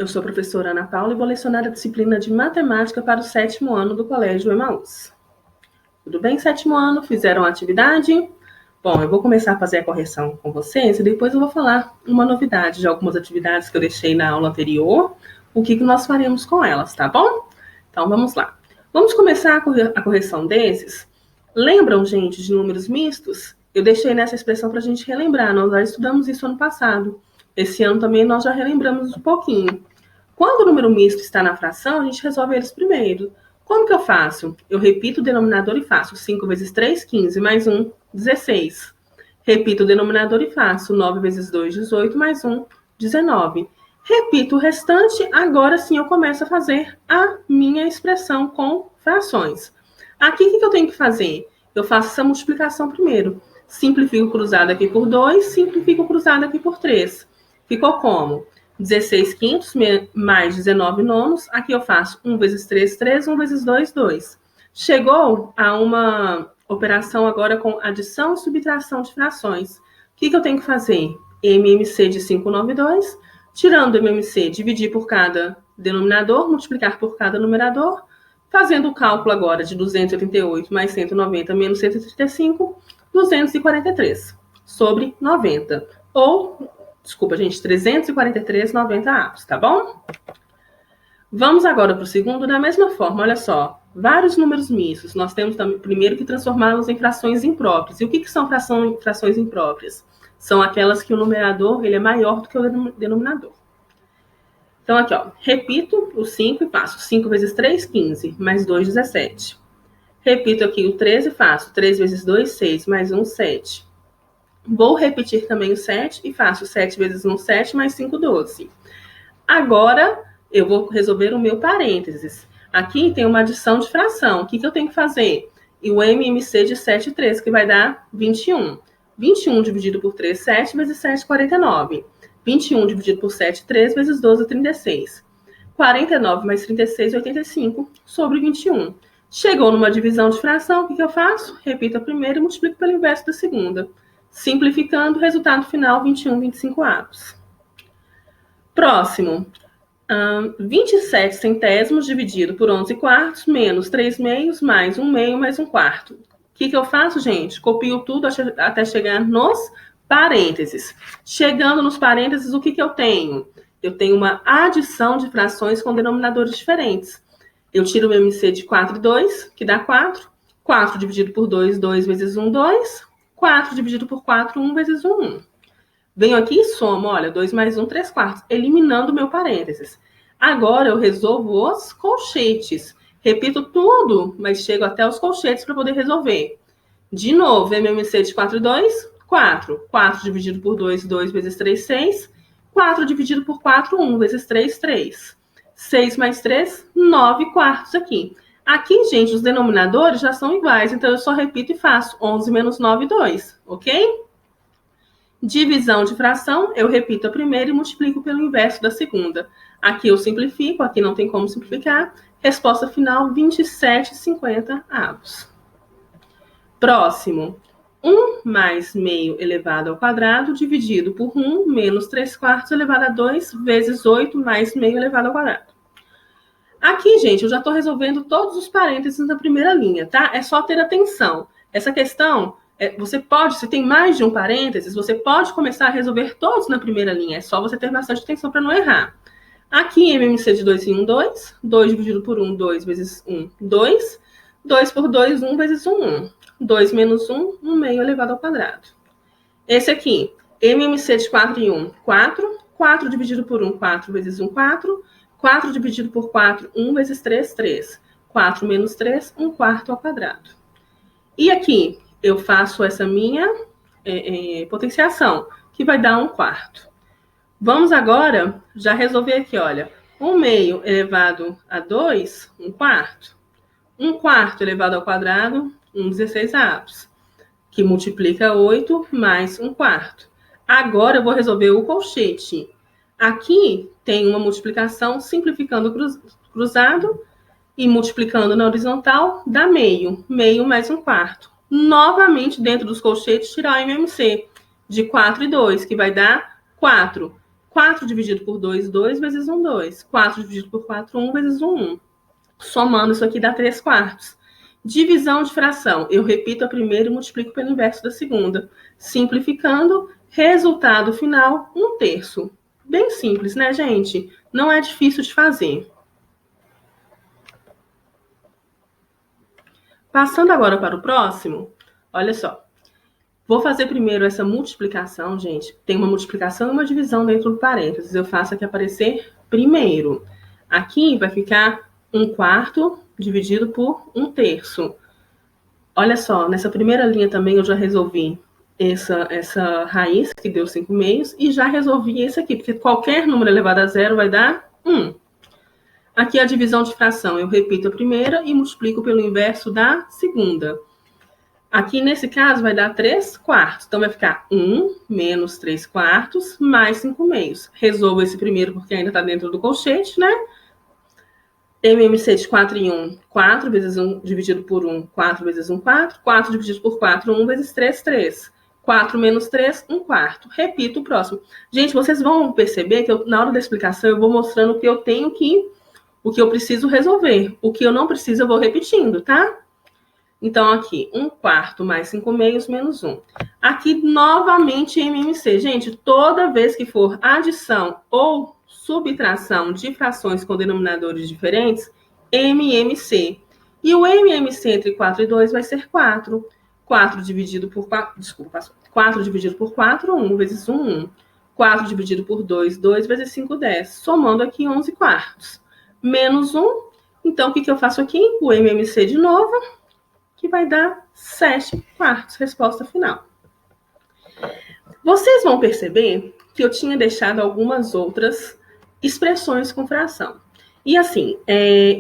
Eu sou a professora Ana Paula e vou lecionar a disciplina de Matemática para o 7º ano do Colégio Emaús. Tudo bem, 7º ano? Fizeram a atividade? Bom, eu vou começar a fazer a correção com vocês e depois eu vou falar uma novidade de algumas atividades que eu deixei na aula anterior, o que nós faremos com elas, tá bom? Então, vamos lá. Vamos começar a correção desses. Lembram, gente, de números mistos? Eu deixei nessa expressão para a gente relembrar, nós já estudamos isso ano passado. Esse ano também nós já relembramos um pouquinho. Quando o número misto está na fração, a gente resolve eles primeiro. Como que eu faço? Eu repito o denominador e faço 5 vezes 3, 15, mais 1, 16. Repito o denominador e faço 9 vezes 2, 18, mais 1, 19. Repito o restante, agora sim eu começo a fazer a minha expressão com frações. Aqui, o que eu tenho que fazer? Eu faço essa multiplicação primeiro. Simplifico cruzado aqui por 2, simplifico cruzado aqui por 3. Ficou como? 16 quintos mais 19 nonos. Aqui eu faço 1 vezes 3, 3. 1 vezes 2, 2. Chegou a uma operação agora com adição e subtração de frações. O que eu tenho que fazer? MMC de 592. Tirando o MMC, dividir por cada denominador, multiplicar por cada numerador. Fazendo o cálculo agora de 288 mais 190 menos 135, 243 sobre 90. Desculpa, gente, 343, 90 avos, tá bom? Vamos agora para o segundo, da mesma forma, olha só. Vários números mistos. Nós temos também, primeiro, que transformá-los em frações impróprias. E o que são frações impróprias? São aquelas que o numerador ele é maior do que o denominador. Então, aqui, ó, repito o 5 e faço 5 vezes 3, 15, mais 2, 17. Repito aqui o 13 e faço 3 vezes 2, 6, mais 1, 7. Vou repetir também o 7 e faço 7 vezes 1, 7, mais 5, 12. Agora, eu vou resolver o meu parênteses. Aqui tem uma adição de fração. O que eu tenho que fazer? E o MMC de 7 e 3, que vai dar 21. 21 dividido por 3, 7 vezes 7, 49. 21 dividido por 7, 3 vezes 12, 36. 49 mais 36, 85, sobre 21. Chegou numa divisão de fração, o que eu faço? Repito a primeira e multiplico pelo inverso da segunda. Simplificando, resultado final, 21, 25 avos. Próximo. 27 centésimos dividido por 11 quartos, menos 3 meios, mais 1 meio, mais 1 quarto. O que eu faço, gente? Copio tudo até chegar nos parênteses. Chegando nos parênteses, o que eu tenho? Eu tenho uma adição de frações com denominadores diferentes. Eu tiro o MC de 4 e 2, que dá 4. 4 dividido por 2, 2 vezes 1, 2. 4 dividido por 4, 1 vezes 1, 1. Venho aqui e somo, olha, 2 mais 1, 3 quartos, eliminando o meu parênteses. Agora eu resolvo os colchetes. Repito tudo, mas chego até os colchetes para poder resolver. De novo, MMC de 4 e 2, 4. 4 dividido por 2, 2 vezes 3, 6. 4 dividido por 4, 1 vezes 3, 3. 6 mais 3, 9 quartos aqui. Aqui, gente, os denominadores já são iguais, então eu só repito e faço 11 menos 9, 2, ok? Divisão de fração, eu repito a primeira e multiplico pelo inverso da segunda. Aqui eu simplifico, aqui não tem como simplificar. Resposta final, 27,50 avos. Próximo. 1 mais meio elevado ao quadrado, dividido por 1 menos 3 quartos elevado a 2, vezes 8 mais meio elevado ao quadrado. Aqui, gente, eu já estou resolvendo todos os parênteses na primeira linha, tá? É só ter atenção. Essa questão, você pode, se tem mais de um parênteses, você pode começar a resolver todos na primeira linha. É só você ter bastante atenção para não errar. Aqui, MMC de 2 em 1, 2. 2 dividido por 1, 2 vezes 1, 2. 2 por 2, 1 vezes 1, 1. 2 menos 1, 1 meio elevado ao quadrado. Esse aqui, MMC de 4 em 1, 4. 4 dividido por 1, 4 vezes 1, 4. 4 dividido por 4, 1 vezes 3, 3. 4 menos 3, 1 quarto ao quadrado. E aqui, eu faço essa minha potenciação, que vai dar 1 quarto. Vamos agora já resolver aqui, olha. 1 meio elevado a 2, 1 quarto. 1 quarto elevado ao quadrado, 1 16 avos. Que multiplica 8 mais 1 quarto. Agora eu vou resolver o colchete. Aqui tem uma multiplicação simplificando cruzado e multiplicando na horizontal, dá meio. Meio mais 1 quarto. Novamente, dentro dos colchetes, tirar o MMC de 4 e 2, que vai dar 4. 4 dividido por 2, 2 vezes 1, 2. 4 dividido por 4, 1 vezes 1, 1. Somando isso aqui dá 3 quartos. Divisão de fração. Eu repito a primeira e multiplico pelo inverso da segunda. Simplificando, resultado final, 1/3. Bem simples, né, gente? Não é difícil de fazer. Passando agora para o próximo, olha só. Vou fazer primeiro essa multiplicação, gente. Tem uma multiplicação e uma divisão dentro do parênteses. Eu faço aqui aparecer primeiro. Aqui vai ficar 1/4 dividido por 1/3. Olha só, nessa primeira linha também eu já resolvi essa raiz, que deu 5/2, e já resolvi esse aqui, porque qualquer número elevado a zero vai dar 1. Aqui a divisão de fração, eu repito a primeira e multiplico pelo inverso da segunda. Aqui, nesse caso, vai dar 3 quartos. Então, vai ficar 1 menos 3 quartos mais 5/2. Resolvo esse primeiro porque ainda está dentro do colchete, né? MMC de 4 em 1, 4 vezes 1 dividido por 1, 4 vezes 1, 4. 4 dividido por 4, 1 vezes 3, 3. 4 menos 3, 1/4. Repito o próximo. Gente, vocês vão perceber que na hora da explicação eu vou mostrando o que eu tenho que, o que eu preciso resolver. O que eu não preciso eu vou repetindo, tá? Então, aqui, 1/4 mais 5/2 menos 1. Aqui, novamente, MMC. Gente, toda vez que for adição ou subtração de frações com denominadores diferentes, MMC. E o MMC entre 4 e 2 vai ser 4. 4 dividido por 4, desculpa, passou. 4 dividido por 4, 1 vezes 1, 1. 4 dividido por 2, 2 vezes 5, 10. Somando aqui 11 quartos. Menos 1. Então, o que eu faço aqui? O MMC de novo, que vai dar 7 quartos, resposta final. Vocês vão perceber que eu tinha deixado algumas outras expressões com fração. E assim,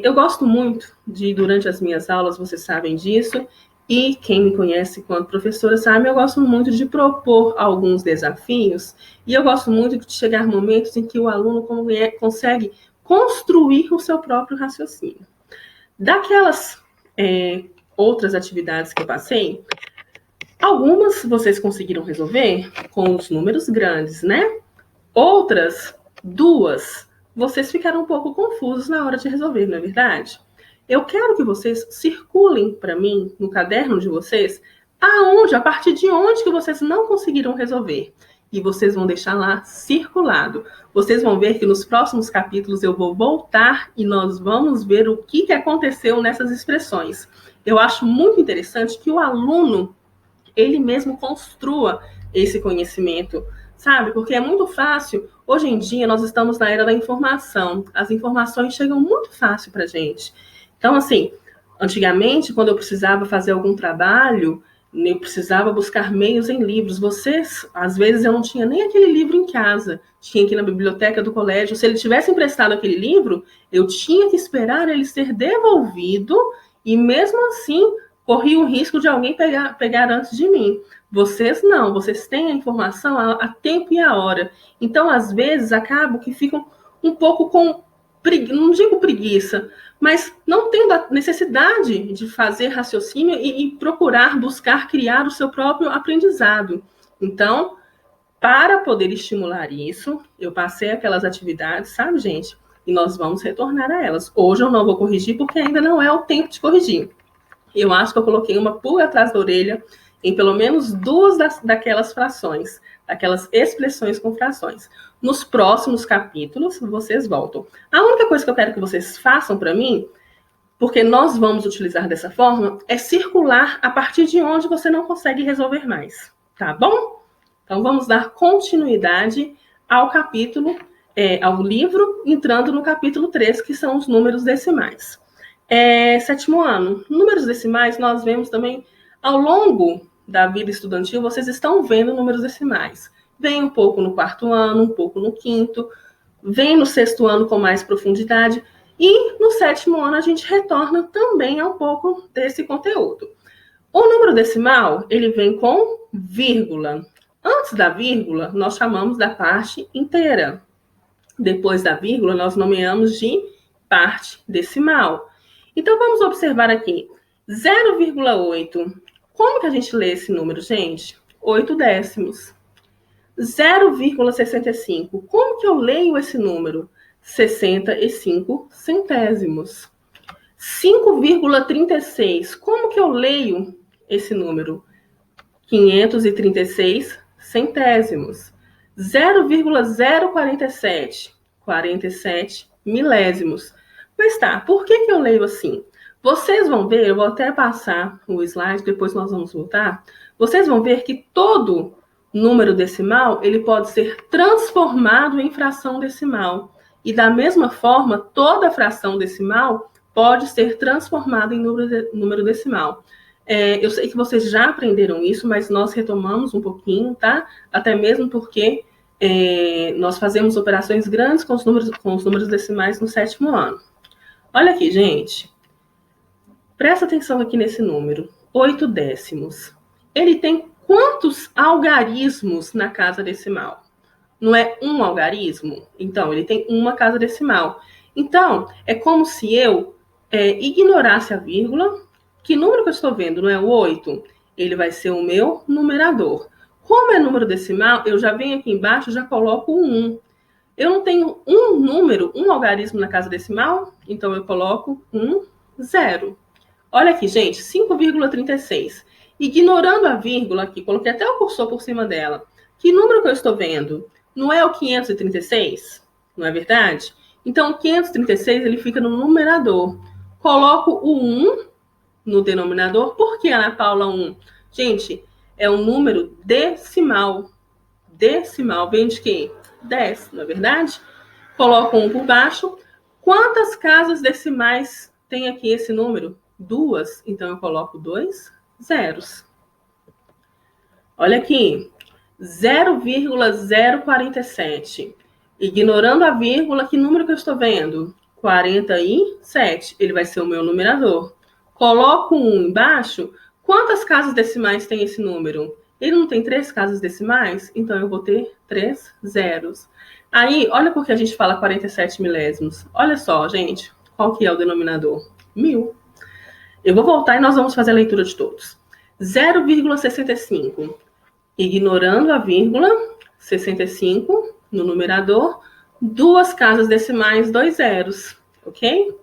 eu gosto muito de, durante as minhas aulas, vocês sabem disso, e quem me conhece quanto professora sabe, eu gosto muito de propor alguns desafios, e eu gosto muito de chegar momentos em que o aluno consegue construir o seu próprio raciocínio. Daquelas outras atividades que eu passei, algumas vocês conseguiram resolver com os números grandes, né? Outras, 2, vocês ficaram um pouco confusos na hora de resolver, não é verdade? Eu quero que vocês circulem para mim, no caderno de vocês, a partir de onde que vocês não conseguiram resolver. E vocês vão deixar lá circulado. Vocês vão ver que nos próximos capítulos eu vou voltar e nós vamos ver o que aconteceu nessas expressões. Eu acho muito interessante que o aluno, ele mesmo construa esse conhecimento, sabe? Porque é muito fácil. Hoje em dia, nós estamos na era da informação. As informações chegam muito fácil para a gente. Então, assim, antigamente, quando eu precisava fazer algum trabalho, eu precisava buscar meios em livros. Vocês, às vezes, eu não tinha nem aquele livro em casa. Tinha aqui na biblioteca do colégio. Se ele tivesse emprestado aquele livro, eu tinha que esperar ele ser devolvido e, mesmo assim, corria o risco de alguém pegar antes de mim. Vocês não. Vocês têm a informação a tempo e a hora. Então, às vezes, acabo que ficam um pouco com não digo preguiça, mas não tendo a necessidade de fazer raciocínio e procurar, buscar, criar o seu próprio aprendizado. Então, para poder estimular isso, eu passei aquelas atividades, sabe, gente? E nós vamos retornar a elas. Hoje eu não vou corrigir, porque ainda não é o tempo de corrigir. Eu acho que eu coloquei uma pulga atrás da orelha em pelo menos 2 daquelas frações, daquelas expressões com frações. Nos próximos capítulos, vocês voltam. A única coisa que eu quero que vocês façam para mim, porque nós vamos utilizar dessa forma, é circular a partir de onde você não consegue resolver mais, tá bom? Então, vamos dar continuidade ao capítulo, ao livro, entrando no capítulo 3, que são os números decimais. Sétimo ano. Números decimais, nós vemos também, ao longo da vida estudantil, vocês estão vendo números decimais. Vem um pouco no 4º ano, um pouco no 5º, vem no 6º ano com mais profundidade, e no 7º ano a gente retorna também a um pouco desse conteúdo. O número decimal, ele vem com vírgula. Antes da vírgula, nós chamamos da parte inteira. Depois da vírgula, nós nomeamos de parte decimal. Então, vamos observar aqui. 0,8. Como que a gente lê esse número, gente? 8 décimos. 0,65. Como que eu leio esse número? 65 centésimos. 5,36. Como que eu leio esse número? 536 centésimos. 0,047. 47 milésimos. Mas tá, por que eu leio assim? Vocês vão ver, eu vou até passar o slide, depois nós vamos voltar. Vocês vão ver que todo número decimal, ele pode ser transformado em fração decimal. E da mesma forma, toda fração decimal pode ser transformada em número decimal. Eu sei que vocês já aprenderam isso, mas nós retomamos um pouquinho, tá? Até mesmo porque nós fazemos operações grandes com os números decimais no 7º ano. Olha aqui, gente. Presta atenção aqui nesse número. 8 décimos. Ele tem quantos algarismos na casa decimal? Não é um algarismo? Então, ele tem uma casa decimal. Então, é como se eu ignorasse a vírgula. Que número que eu estou vendo? Não é o 8? Ele vai ser o meu numerador. Como é número decimal, eu já venho aqui embaixo e já coloco o 1. Eu não tenho um número, um algarismo na casa decimal, então eu coloco 0. Olha aqui, gente, 5,36. Ignorando a vírgula aqui, coloquei até o cursor por cima dela. Que número que eu estou vendo? Não é o 536? Não é verdade? Então, o 536 ele fica no numerador. Coloco o 1 no denominador. Por que, Ana Paula, 1? Gente, é um número decimal. Decimal vem de quê? 10, não é verdade? Coloco 1 por baixo. Quantas casas decimais tem aqui esse número? 2. Então, eu coloco 2 zeros. Olha aqui. 0,047. Ignorando a vírgula, que número que eu estou vendo? 47. Ele vai ser o meu numerador. Coloco 1 embaixo. Quantas casas decimais tem esse número? Ele não tem 3 casas decimais? Então, eu vou ter 3 zeros. Aí, olha porque a gente fala 47 milésimos. Olha só, gente. Qual que é o denominador? 1000. Eu vou voltar e nós vamos fazer a leitura de todos. 0,65. Ignorando a vírgula, 65 no numerador, 2 casas decimais, 2 zeros, ok?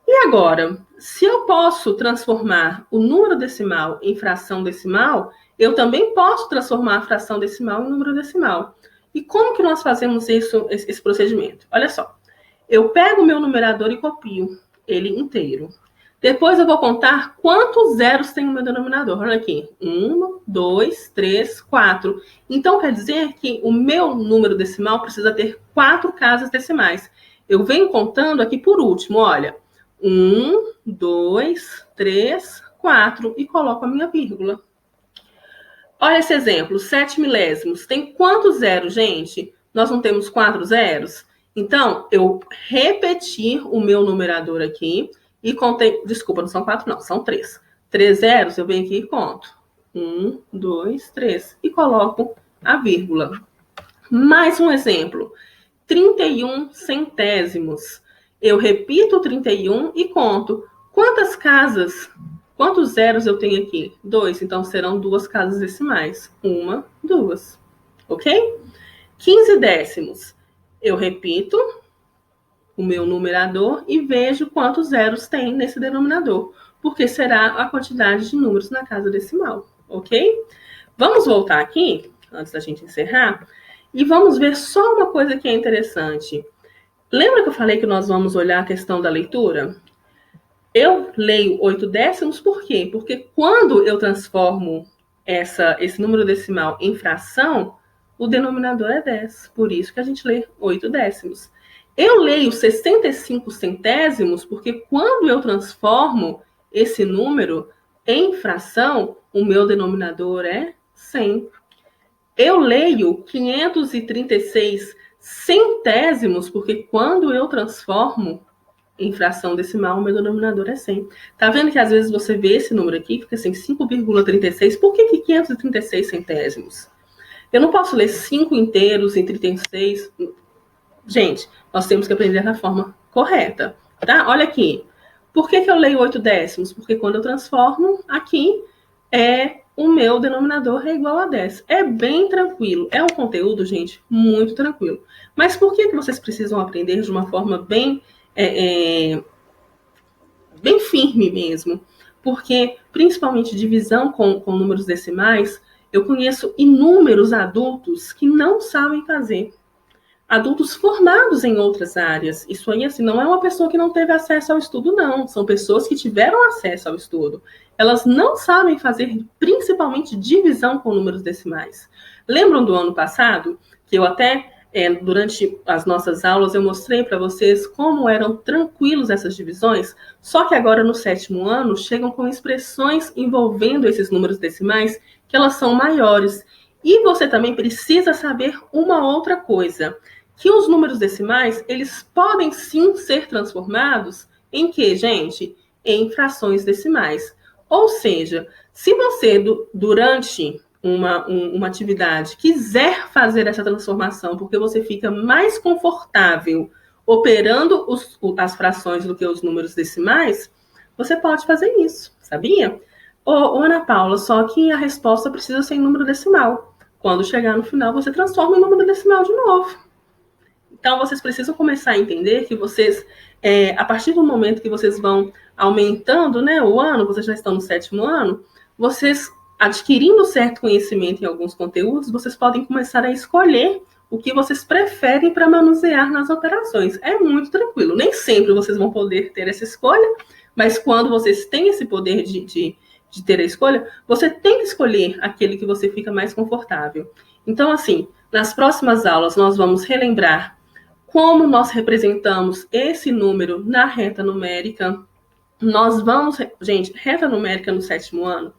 E agora, se eu posso transformar o número decimal em fração decimal, eu também posso transformar a fração decimal em número decimal. E como que nós fazemos esse procedimento? Olha só, eu pego o meu numerador e copio ele inteiro. Depois eu vou contar quantos zeros tem o meu denominador. Olha aqui. 1, 2, 3, 4. Então, quer dizer que o meu número decimal precisa ter 4 casas decimais. Eu venho contando aqui por último, olha. 1, 2, 3, 4. E coloco a minha vírgula. Olha esse exemplo. 7 milésimos. Tem quantos zeros, gente? Nós não temos 4 zeros? Então, eu repetir o meu numerador aqui. E contei, desculpa, não são 4 não, são 3. 3 zeros, eu venho aqui e conto. 1, 2, 3. E coloco a vírgula. Mais um exemplo. 31 centésimos. Eu repito o 31 e conto. Quantos zeros eu tenho aqui? 2, então serão 2 casas decimais. 1, 2. Ok? 15 décimos. Eu repito o meu numerador e vejo quantos zeros tem nesse denominador, porque será a quantidade de números na casa decimal, ok? Vamos voltar aqui, antes da gente encerrar, e vamos ver só uma coisa que é interessante. Lembra que eu falei que nós vamos olhar a questão da leitura? Eu leio 8 décimos, por quê? Porque quando eu transformo esse número decimal em fração, o denominador é 10, por isso que a gente lê 8 décimos. Eu leio 65 centésimos porque quando eu transformo esse número em fração, o meu denominador é 100. Eu leio 536 centésimos porque quando eu transformo em fração decimal, o meu denominador é 100. Tá vendo que às vezes você vê esse número aqui, fica assim, 5,36. Por que 536 centésimos? Eu não posso ler 5 inteiros em 36... Gente, nós temos que aprender da forma correta, tá? Olha aqui. Por que eu leio 8 décimos? Porque quando eu transformo, aqui é o meu denominador é igual a 10. É bem tranquilo. É um conteúdo, gente, muito tranquilo. Mas por que vocês precisam aprender de uma forma bem firme mesmo? Porque, principalmente divisão com números decimais, eu conheço inúmeros adultos que não sabem fazer. Adultos formados em outras áreas. Isso aí, assim, não é uma pessoa que não teve acesso ao estudo, não. São pessoas que tiveram acesso ao estudo. Elas não sabem fazer, principalmente, divisão com números decimais. Lembram do ano passado, que eu até, durante as nossas aulas, eu mostrei para vocês como eram tranquilos essas divisões? Só que agora, no 7º ano, chegam com expressões envolvendo esses números decimais, que elas são maiores. E você também precisa saber uma outra coisa, que os números decimais, eles podem sim ser transformados em quê, gente? Em frações decimais. Ou seja, se você, durante uma atividade, quiser fazer essa transformação, porque você fica mais confortável operando as frações do que os números decimais, você pode fazer isso, sabia? Ô, Ana Paula, só que a resposta precisa ser em número decimal. Quando chegar no final, você transforma em número decimal de novo. Então, vocês precisam começar a entender que vocês, a partir do momento que vocês vão aumentando, né, o ano, vocês já estão no 7º ano, vocês, adquirindo certo conhecimento em alguns conteúdos, vocês podem começar a escolher o que vocês preferem para manusear nas operações. É muito tranquilo. Nem sempre vocês vão poder ter essa escolha, mas quando vocês têm esse poder de ter a escolha, você tem que escolher aquele que você fica mais confortável. Então, assim, nas próximas aulas, nós vamos relembrar como nós representamos esse número na reta numérica. Nós vamos, gente, reta numérica no 7º ano,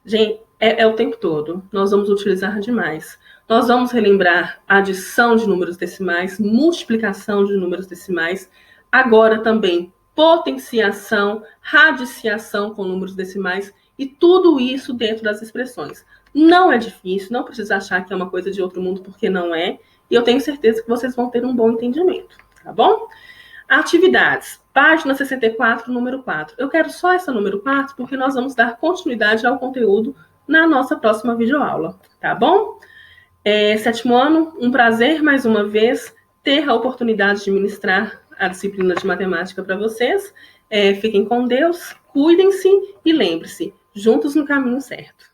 gente, é o tempo todo. Nós vamos utilizar demais. Nós vamos relembrar adição de números decimais, multiplicação de números decimais, agora também potenciação, radiciação com números decimais, e tudo isso dentro das expressões. Não é difícil, não precisa achar que é uma coisa de outro mundo, porque não é. E eu tenho certeza que vocês vão ter um bom entendimento, tá bom? Atividades, página 64, número 4. Eu quero só essa número 4, porque nós vamos dar continuidade ao conteúdo na nossa próxima videoaula, tá bom? 7º ano, um prazer, mais uma vez, ter a oportunidade de ministrar a disciplina de matemática para vocês. Fiquem com Deus, cuidem-se e lembre-se, juntos no caminho certo.